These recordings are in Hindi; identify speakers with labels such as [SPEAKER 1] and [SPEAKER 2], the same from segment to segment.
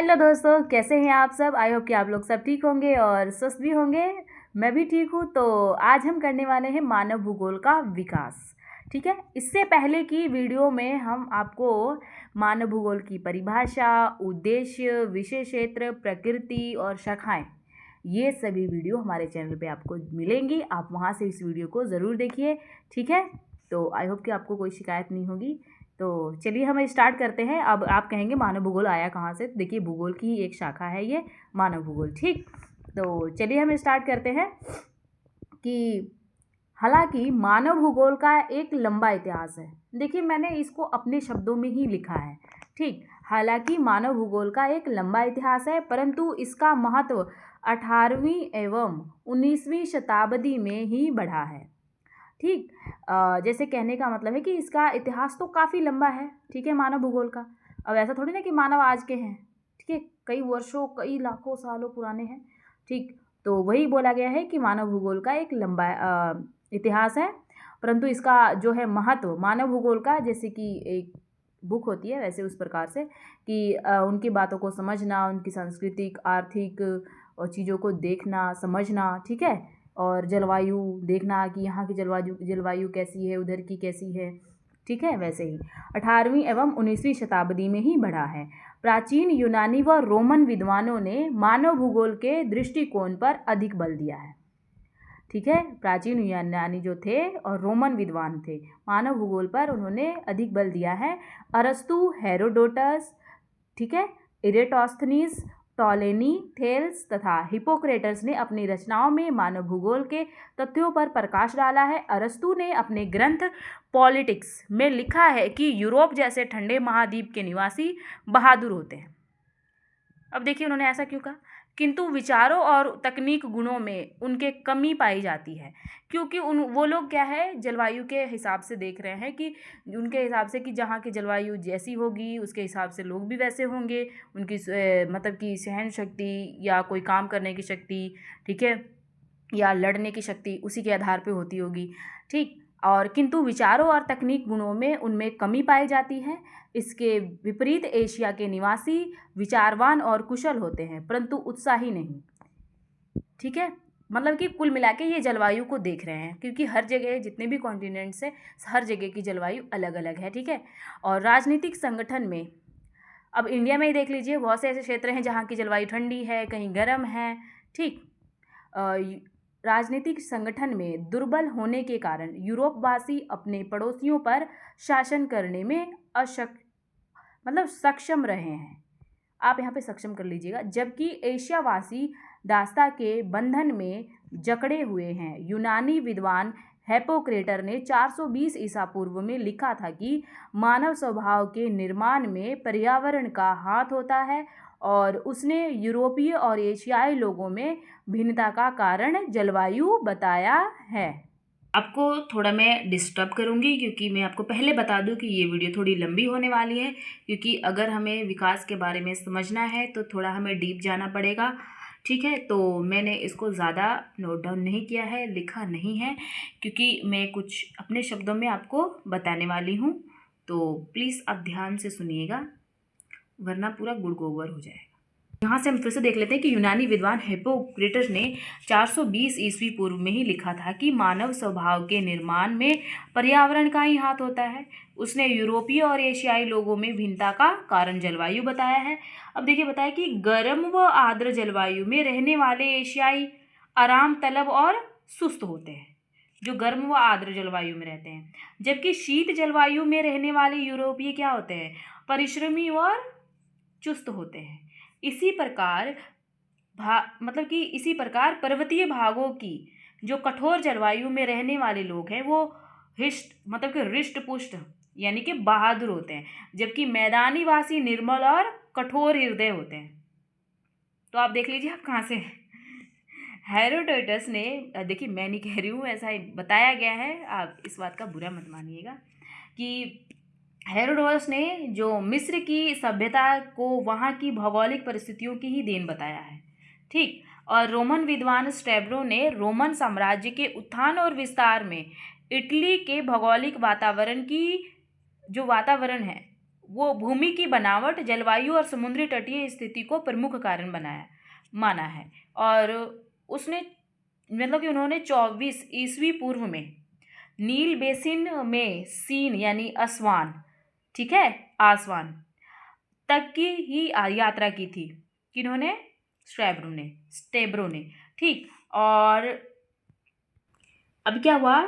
[SPEAKER 1] हेलो दोस्तों, कैसे हैं आप सब। आई होप कि आप लोग सब ठीक होंगे और स्वस्थ भी होंगे। मैं भी ठीक हूँ। तो आज हम करने वाले हैं मानव भूगोल का विकास। ठीक है, इससे पहले की वीडियो में हम आपको मानव भूगोल की परिभाषा, उद्देश्य, विषय क्षेत्र, प्रकृति और शाखाएं, ये सभी वीडियो हमारे चैनल पे आपको मिलेंगी। आप वहाँ से इस वीडियो को ज़रूर देखिए। ठीक है, तो आई होप कि आपको कोई शिकायत नहीं होगी। तो चलिए हम स्टार्ट करते हैं। अब आप कहेंगे मानव भूगोल आया कहाँ से। देखिए, भूगोल की ही एक शाखा है ये मानव भूगोल। ठीक, तो चलिए हम स्टार्ट करते हैं कि हालांकि मानव भूगोल का एक लंबा इतिहास है। देखिए, मैंने इसको अपने शब्दों में ही लिखा है। ठीक, हालांकि मानव भूगोल का एक लंबा इतिहास है, परंतु इसका महत्व 18वीं एवं 19वीं शताब्दी में ही बढ़ा है। ठीक, जैसे कहने का मतलब है कि इसका इतिहास तो काफ़ी लंबा है। ठीक है, मानव भूगोल का। अब ऐसा थोड़ी ना कि मानव आज के हैं। ठीक है, कई वर्षों, कई लाखों सालों पुराने हैं। ठीक, तो वही बोला गया है कि मानव भूगोल का एक लंबा इतिहास है, परंतु इसका जो है महत्व मानव भूगोल का, जैसे कि एक बुक होती है वैसे उस प्रकार से कि उनकी बातों को समझना, उनकी सांस्कृतिक, आर्थिक और चीज़ों को देखना, समझना। ठीक है, और जलवायु देखना कि यहाँ की जलवायु जलवायु कैसी है, उधर की कैसी है। ठीक है, वैसे ही 18वीं एवं 19वीं शताब्दी में ही बढ़ा है। प्राचीन यूनानी व रोमन विद्वानों ने मानव भूगोल के दृष्टिकोण पर अधिक बल दिया है। ठीक है, प्राचीन यूनानी जो थे और रोमन विद्वान थे, मानव भूगोल पर उन्होंने अधिक बल दिया है। अरस्तु, हेरोडोटस, ठीक है, इरेटोस्थनीज, टॉलेमी, थेल्स तथा हिपोक्रेटस ने अपनी रचनाओं में मानव भूगोल के तथ्यों पर प्रकाश डाला है। अरस्तु ने अपने ग्रंथ पॉलिटिक्स में लिखा है कि यूरोप जैसे ठंडे महाद्वीप के निवासी बहादुर होते हैं। अब देखिए उन्होंने ऐसा क्यों कहा, किंतु विचारों और तकनीक गुणों में उनके कमी पाई जाती है, क्योंकि वो लोग क्या है, जलवायु के हिसाब से देख रहे हैं कि उनके हिसाब से कि जहाँ की जलवायु जैसी होगी उसके हिसाब से लोग भी वैसे होंगे। उनकी मतलब कि सहन शक्ति या कोई काम करने की शक्ति, ठीक है, या लड़ने की शक्ति उसी के आधार पे होती होगी। ठीक, और किंतु विचारों और तकनीक गुणों में उनमें कमी पाई जाती है। इसके विपरीत एशिया के निवासी विचारवान और कुशल होते हैं, परंतु उत्साही नहीं। ठीक है, मतलब कि कुल मिला के ये जलवायु को देख रहे हैं, क्योंकि हर जगह जितने भी कॉन्टिनेंट्स हैं, हर जगह की जलवायु अलग अलग है। ठीक है, और राजनीतिक संगठन में अब इंडिया में ही देख लीजिए, बहुत से ऐसे क्षेत्र हैं जहाँ की जलवायु ठंडी है, कहीं गर्म है। ठीक, राजनीतिक संगठन में दुर्बल होने के कारण यूरोपवासी अपने पड़ोसियों पर शासन करने में सक्षम रहे हैं। आप यहाँ पे सक्षम कर लीजिएगा, जबकि एशियावासी दास्ता के बंधन में जकड़े हुए हैं। यूनानी विद्वान हिप्पोक्रेटर ने 420 ईसा पूर्व में लिखा था कि मानव स्वभाव के निर्माण में पर्यावरण का हाथ होता है, और उसने यूरोपीय और एशियाई लोगों में भिन्नता का कारण जलवायु बताया है। आपको थोड़ा मैं डिस्टर्ब करूंगी, क्योंकि मैं आपको पहले बता दूं कि ये वीडियो थोड़ी लंबी होने वाली है, क्योंकि अगर हमें विकास के बारे में समझना है तो थोड़ा हमें डीप जाना पड़ेगा। ठीक है, तो मैंने इसको ज़्यादा नोट डाउन नहीं किया है, लिखा नहीं है, क्योंकि मैं कुछ अपने शब्दों में आपको बताने वाली हूँ। तो प्लीज़ आप ध्यान से सुनिएगा, वरना पूरा गुड़ गोबर हो जाएगा। यहाँ से हम फिर से देख लेते हैं कि यूनानी विद्वान हिप्पोक्रेटस ने 420 ईस्वी पूर्व में ही लिखा था कि मानव स्वभाव के निर्माण में पर्यावरण का ही हाथ होता है। उसने यूरोपीय और एशियाई लोगों में भिन्नता का कारण जलवायु बताया है। अब देखिए, बताया कि गर्म व आर्द्र जलवायु में रहने वाले एशियाई आराम तलब और सुस्त होते हैं, जो गर्म व आर्द्र जलवायु में रहते हैं, जबकि शीत जलवायु में रहने वाले यूरोपीय क्या होते हैं, परिश्रमी और चुस्त होते हैं। इसी प्रकार पर्वतीय भागों की जो कठोर जलवायु में रहने वाले लोग हैं वो हृष्ट पुष्ट यानी कि बहादुर होते हैं, जबकि मैदानी वासी निर्मल और कठोर हृदय होते हैं। तो आप देख लीजिए आप कहाँ से। हेरोडोटस ने, देखिए मैं नहीं कह रही हूँ, ऐसा ही बताया गया है, आप इस बात का बुरा मत मानिएगा, कि हेरोडोटस ने जो मिस्र की सभ्यता को वहाँ की भौगोलिक परिस्थितियों की ही देन बताया है। ठीक, और रोमन विद्वान स्ट्रैबो ने रोमन साम्राज्य के उत्थान और विस्तार में इटली के भौगोलिक वातावरण की जो वातावरण है वो भूमि की बनावट, जलवायु और समुद्री तटीय स्थिति को प्रमुख कारण माना है। और उसने मतलब कि उन्होंने 24 ईस्वी पूर्व में नील बेसिन में सीन यानी असवान, ठीक है, आसवान तक की ही यात्रा की थी। किन्होंने? स्ट्रैबो ने। ठीक। और अब क्या हुआ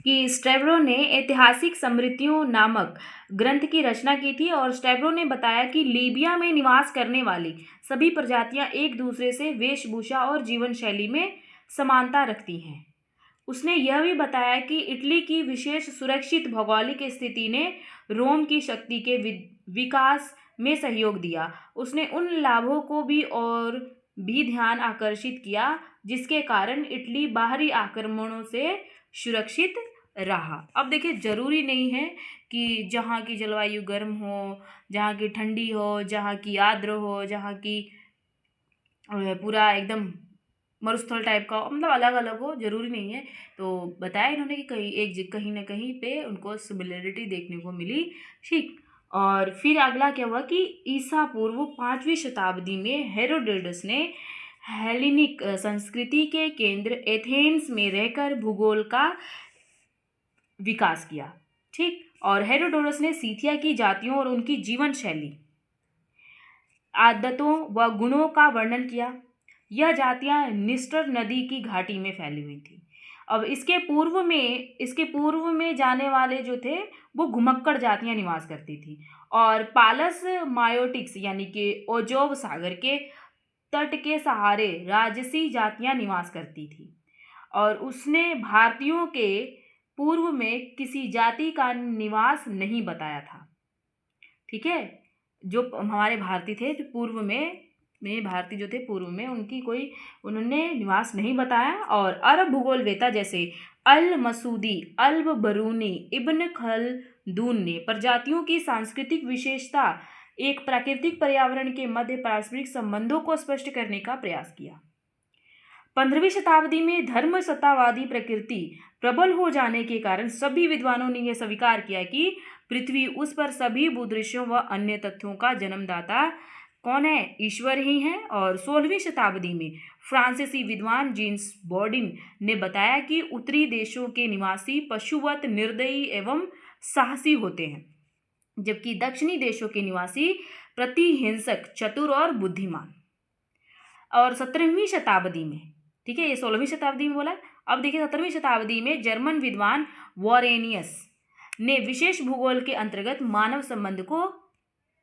[SPEAKER 1] कि स्ट्रैबो ने ऐतिहासिक स्मृतियों नामक ग्रंथ की रचना की थी। और स्ट्रैबो ने बताया कि लीबिया में निवास करने वाली सभी प्रजातियां एक दूसरे से वेशभूषा और जीवन शैली में समानता रखती हैं। उसने यह भी बताया कि इटली की विशेष सुरक्षित भौगोलिक स्थिति ने रोम की शक्ति के विकास में सहयोग दिया। उसने उन लाभों को भी और भी ध्यान आकर्षित किया जिसके कारण इटली बाहरी आक्रमणों से सुरक्षित रहा। अब देखिए, जरूरी नहीं है कि जहाँ की जलवायु गर्म हो, जहाँ की ठंडी हो, जहाँ की आर्द्र हो, जहाँ की पूरा एकदम मरुस्थल टाइप का, मतलब अलग अलग हो, जरूरी नहीं है। तो बताया इन्होंने कि कहीं ना कहीं पे उनको सिमिलरिटी देखने को मिली। ठीक। और फिर अगला क्या हुआ कि ईसा पूर्व 5वीं शताब्दी में हेरोडोटस ने हेलेनिक संस्कृति के केंद्र एथेंस में रहकर भूगोल का विकास किया। ठीक। और हेरोडोटस ने सीथिया की जातियों और उनकी जीवन शैली, आदतों व गुणों का वर्णन किया। यह जातियां निस्टर नदी की घाटी में फैली हुई थी। अब इसके पूर्व में जाने वाले जो थे वो घुमक्कड़ जातियां निवास करती थी। और पालस मायोटिक्स यानी कि ओजोव सागर के तट के सहारे राजसी जातियां निवास करती थी। और उसने भारतीयों के पूर्व में किसी जाति का निवास नहीं बताया था। ठीक है। जो हमारे भारतीय थे, जो पूर्व में भारतीय जो थे पूर्व में, उन्होंने निवास नहीं बताया। और अरब भूगोलवेता जैसे अल मसूदी, अल बरूनी, इब्न खलदून ने प्रजातियों की सांस्कृतिक विशेषता एक प्राकृतिक पर्यावरण के मध्य पारस्परिक संबंधों को स्पष्ट करने का प्रयास किया। 15वीं शताब्दी में धर्म सत्तावादी प्रकृति प्रबल हो जाने के कारण सभी विद्वानों ने यह स्वीकार किया कि पृथ्वी, उस पर सभी भूदृश्यों व अन्य तथ्यों का जन्मदाता कौन है? ईश्वर ही है। और 16वीं शताब्दी में फ्रांसीसी विद्वान जीन्स बॉडिन ने बताया कि उत्तरी देशों के निवासी पशुवत, निर्दयी एवं साहसी होते हैं, जबकि दक्षिणी देशों के निवासी प्रतिहिंसक, चतुर और बुद्धिमान। और 17वीं शताब्दी में, ठीक है, ये 16वीं शताब्दी में बोला। अब देखिए 17वीं शताब्दी में जर्मन विद्वान वॉरेनियस ने विशेष भूगोल के अंतर्गत मानव संबंध को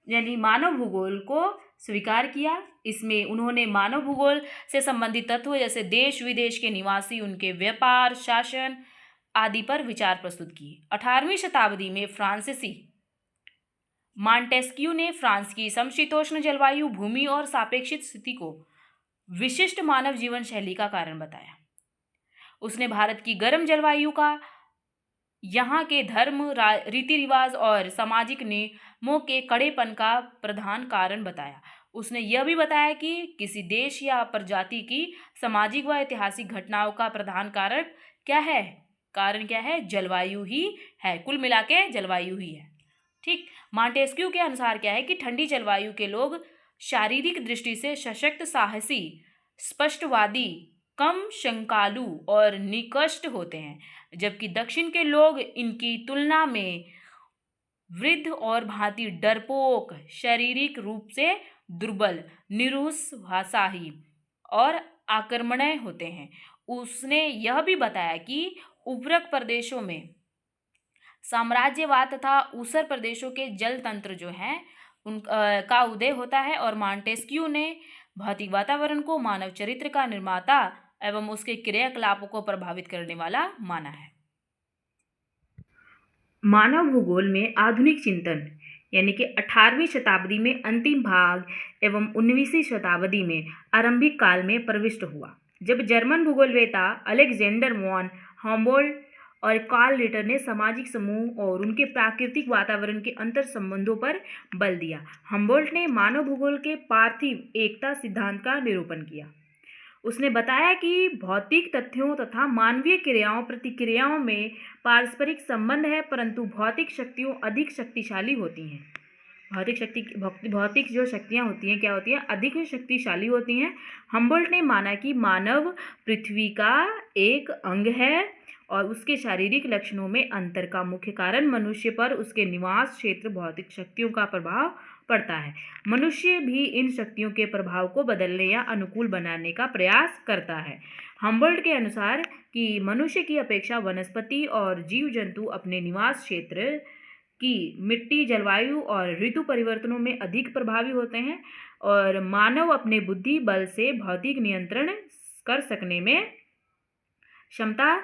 [SPEAKER 1] यानी मानव भूगोल को स्वीकार किया। इसमें उन्होंने मानव भूगोल से संबंधित तत्व जैसे देश विदेश के निवासी, उनके व्यापार, शासन आदि पर विचार प्रस्तुत किए। 18वीं शताब्दी में फ्रांसीसी मॉन्टेस्क्यू ने फ्रांस की समशीतोष्ण जलवायु, भूमि और सापेक्षिक स्थिति को विशिष्ट मानव जीवन शैली का कारण बताया। उसने भारत की गर्म जलवायु का यहाँ के धर्म, रीति रिवाज और सामाजिक नियमों के कड़ेपन का प्रधान कारण बताया। उसने यह भी बताया कि किसी देश या प्रजाति की सामाजिक व ऐतिहासिक घटनाओं का प्रधान कारण क्या है? जलवायु ही है। कुल मिला के जलवायु ही है। ठीक। मॉन्टेस्क्यू के अनुसार क्या है कि ठंडी जलवायु के लोग शारीरिक दृष्टि से सशक्त, साहसी, स्पष्टवादी, कम शंकालु और निकृष्ट होते हैं, जबकि दक्षिण के लोग इनकी तुलना में वृद्ध और भांति डरपोक, शारीरिक रूप से दुर्बल, निरुत्साही और आक्रमणीय होते हैं। उसने यह भी बताया कि उर्वरक प्रदेशों में साम्राज्यवाद तथा ऊसर प्रदेशों के जल तंत्र जो हैं उनका उदय होता है। और मॉन्टेस्क्यू ने भौतिक वातावरण को मानव चरित्र का निर्माता एवं उसके क्रियाकलापों को प्रभावित करने वाला माना है। मानव भूगोल में आधुनिक चिंतन यानी कि 18वीं शताब्दी में अंतिम भाग एवं 19वीं शताब्दी में आरंभिक काल में प्रविष्ट हुआ, जब जर्मन भूगोलवेता अलेक्जेंडर वॉन हम्बोल्ट और कार्ल रिटर ने सामाजिक समूह और उनके प्राकृतिक वातावरण के अंतर संबंधों पर बल दिया। हम्बोल्ट ने मानव भूगोल के पार्थिव एकता सिद्धांत का निरूपण किया। उसने बताया कि भौतिक तथ्यों तथा मानवीय क्रियाओं प्रतिक्रियाओं में पारस्परिक संबंध है, परंतु भौतिक शक्तियों अधिक शक्तिशाली होती हैं। भौतिक जो शक्तियाँ होती हैं क्या होती हैं, अधिक शक्तिशाली होती हैं। हम्बोल्ट ने माना कि मानव पृथ्वी का एक अंग है और उसके शारीरिक लक्षणों में अंतर का मुख्य कारण मनुष्य पर उसके निवास क्षेत्र भौतिक शक्तियों का प्रभाव पड़ता है। मनुष्य भी इन शक्तियों के प्रभाव को बदलने या अनुकूल बनाने का प्रयास करता है। हम्बोल्ट के अनुसार कि मनुष्य की अपेक्षा वनस्पति और जीव जंतु अपने निवास क्षेत्र की मिट्टी, जलवायु और ऋतु परिवर्तनों में अधिक प्रभावी होते हैं और मानव अपने बुद्धि बल से भौतिक नियंत्रण कर सकने में क्षमता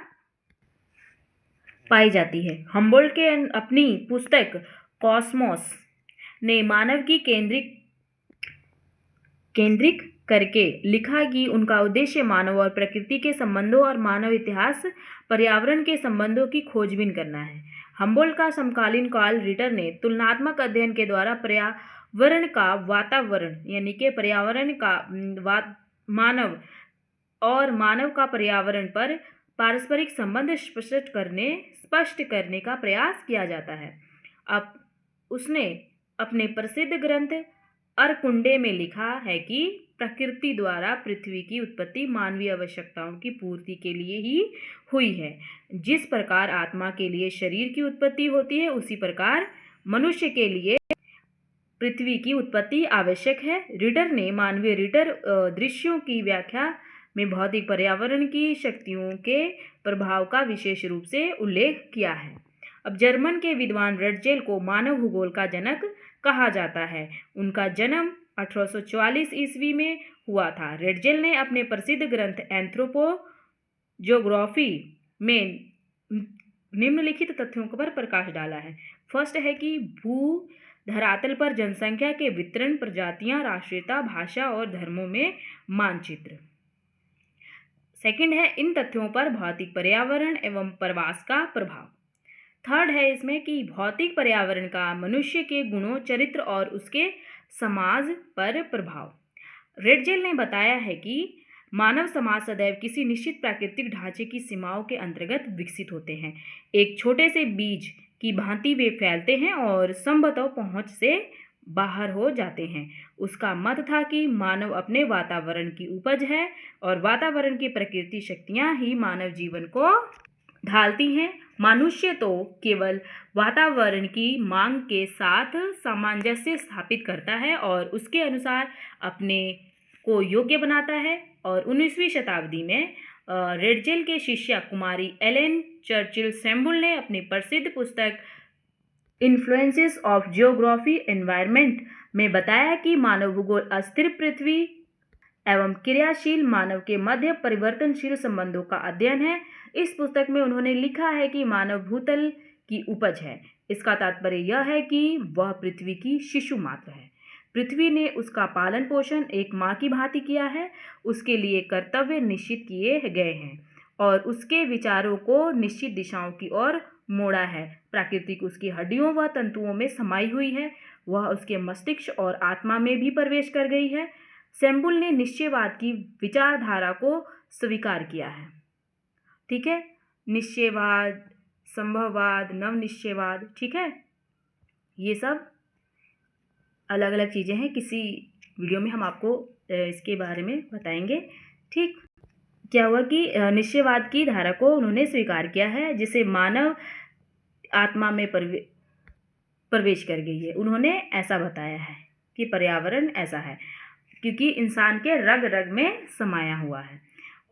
[SPEAKER 1] पाई जाती है। हम्बोल्ट के अपनी पुस्तक कॉस्मोस ने मानव की केंद्रित करके लिखा कि उनका उद्देश्य मानव और प्रकृति के संबंधों और मानव इतिहास पर्यावरण के संबंधों की खोजबीन करना है। हम्बोल्ट का समकालीन कार्ल रिटर ने तुलनात्मक अध्ययन के द्वारा पर्यावरण का वातावरण यानी कि पर्यावरण का मानव और मानव का पर्यावरण पर पारस्परिक संबंध स्पष्ट करने का प्रयास किया जाता है। अब उसने अपने प्रसिद्ध ग्रंथ अरकुंडे में लिखा है कि प्रकृति द्वारा पृथ्वी की उत्पत्ति मानवीय आवश्यकताओं की पूर्ति के लिए ही हुई है। जिस प्रकार आत्मा के लिए शरीर की उत्पत्ति होती है, उसी प्रकार मनुष्य के लिए पृथ्वी की उत्पत्ति आवश्यक है। रिटर ने मानवीय दृश्यों की व्याख्या में भौतिक पर्यावरण की शक्तियों के प्रभाव का विशेष रूप से उल्लेख किया है। अब जर्मन के विद्वान रेटजेल को मानव भूगोल का जनक कहा जाता है। उनका जन्म 1844 ईस्वी में हुआ था। रेटजेल ने अपने प्रसिद्ध ग्रंथ एंथ्रोपोजोग्राफी में निम्नलिखित तथ्यों पर प्रकाश डाला है। फर्स्ट है कि भू धरातल पर जनसंख्या के वितरण, प्रजातियां, राष्ट्रीयता, भाषा और धर्मों में मानचित्र। सेकंड है इन तथ्यों पर भौतिक पर्यावरण एवं प्रवास का प्रभाव। थर्ड है इसमें कि भौतिक पर्यावरण का मनुष्य के गुणों, चरित्र और उसके समाज पर प्रभाव। रेटजेल ने बताया है कि मानव समाज सदैव किसी निश्चित प्राकृतिक ढांचे की सीमाओं के अंतर्गत विकसित होते हैं। एक छोटे से बीज की भांति वे फैलते हैं और संभवतः पहुंच से बाहर हो जाते हैं। उसका मत था कि मानव अपने वातावरण की उपज है और वातावरण की प्रकृति शक्तियां ही मानव जीवन को ढालती हैं। मनुष्य तो केवल वातावरण की मांग के साथ सामंजस्य स्थापित करता है और उसके अनुसार अपने को योग्य बनाता है। और 19वीं शताब्दी में रेटजेल के शिष्या कुमारी एलेन चर्चिल सैम्बुल ने अपनी प्रसिद्ध पुस्तक इन्फ्लुएंसेस ऑफ जियोग्राफी एनवायरनमेंट में बताया कि मानव भूगोल अस्थिर पृथ्वी एवं क्रियाशील मानव के मध्य परिवर्तनशील संबंधों का अध्ययन है। इस पुस्तक में उन्होंने लिखा है कि मानव भूतल की उपज है। इसका तात्पर्य यह है कि वह पृथ्वी की शिशु मात्र है। पृथ्वी ने उसका पालन पोषण एक माँ की भांति किया है। उसके लिए कर्तव्य निश्चित किए गए हैं और उसके विचारों को निश्चित दिशाओं की ओर मोड़ा है। प्राकृतिक उसकी हड्डियों व तंतुओं में समाई हुई है। वह उसके मस्तिष्क और आत्मा में भी प्रवेश कर गई है। सैम्बुल ने निश्चयवाद की विचारधारा को स्वीकार किया है। ठीक है, निश्चयवाद, संभववाद, नवनिश्चयवाद, ठीक है, ये सब अलग अलग चीज़ें हैं। किसी वीडियो में हम आपको इसके बारे में बताएंगे। ठीक, क्या हुआ कि निश्चयवाद की धारा को उन्होंने स्वीकार किया है जिसे मानव आत्मा में प्रवेश कर गई है। उन्होंने ऐसा बताया है कि पर्यावरण ऐसा है क्योंकि इंसान के रग रग में समाया हुआ है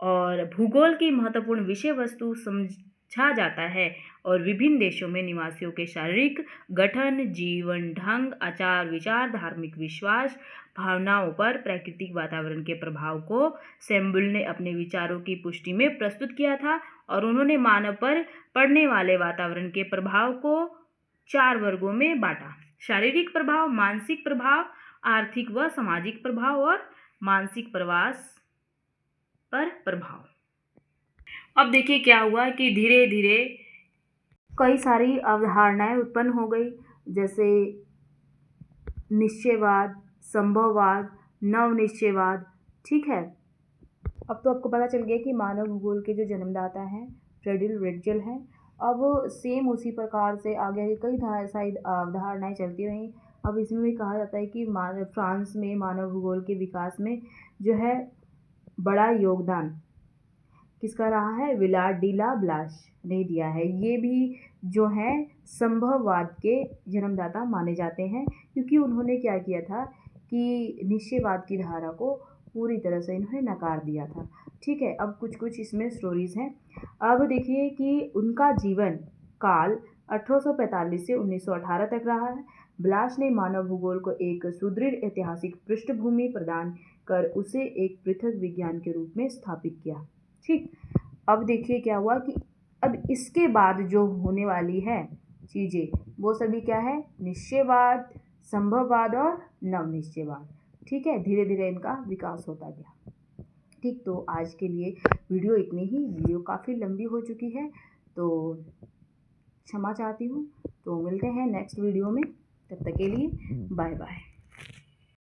[SPEAKER 1] और भूगोल की महत्वपूर्ण विषय वस्तु समझा जाता है और विभिन्न देशों में निवासियों के शारीरिक गठन, जीवन ढंग, आचार विचार, धार्मिक विश्वास, भावनाओं पर प्राकृतिक वातावरण के प्रभाव को सैम्बुल ने अपने विचारों की पुष्टि में प्रस्तुत किया था। और उन्होंने मानव पर पड़ने वाले वातावरण के प्रभाव को 4 वर्गों में बांटा: शारीरिक प्रभाव, मानसिक प्रभाव, आर्थिक व सामाजिक प्रभाव और मानसिक प्रवास पर प्रभाव। अब देखिए क्या हुआ कि धीरे धीरे कई सारी अवधारणाएं उत्पन्न हो गई, जैसे निश्चयवाद, संभववाद, नवनिश्चयवाद। ठीक है, अब तो आपको पता चल गया कि मानव भूगोल के जो जन्मदाता हैं फ्रेडरिक रेटजेल हैं। अब सेम उसी प्रकार से आगे कई सारी अवधारणाएं चलती रहीं। अब इसमें भी कहा जाता है कि फ्रांस में मानव भूगोल के विकास में जो है बड़ा योगदान किसका रहा है, विलार्ड डी ला ब्लाश ने दिया है। ये भी जो है संभववाद के जन्मदाता माने जाते हैं, क्योंकि उन्होंने क्या किया था कि निश्चयवाद की धारा को पूरी तरह से इन्होंने नकार दिया था। ठीक है, अब कुछ इसमें स्टोरीज हैं। अब देखिए कि उनका जीवन काल 1845 से 1918 तक रहा है। ब्लाश ने मानव भूगोल को एक सुदृढ़ ऐतिहासिक पृष्ठभूमि प्रदान कर उसे एक पृथक विज्ञान के रूप में स्थापित किया। ठीक, अब देखिए क्या हुआ कि अब इसके बाद जो होने वाली है चीज़ें वो सभी क्या है, निश्चयवाद, संभववाद और नवनिश्चयवाद। ठीक है, धीरे धीरे इनका विकास होता गया। ठीक, तो आज के लिए वीडियो इतनी ही। वीडियो काफ़ी लंबी हो चुकी है तो क्षमा चाहती हूँ। तो मिलते हैं नेक्स्ट वीडियो में, तब तक के लिए बाय बाय।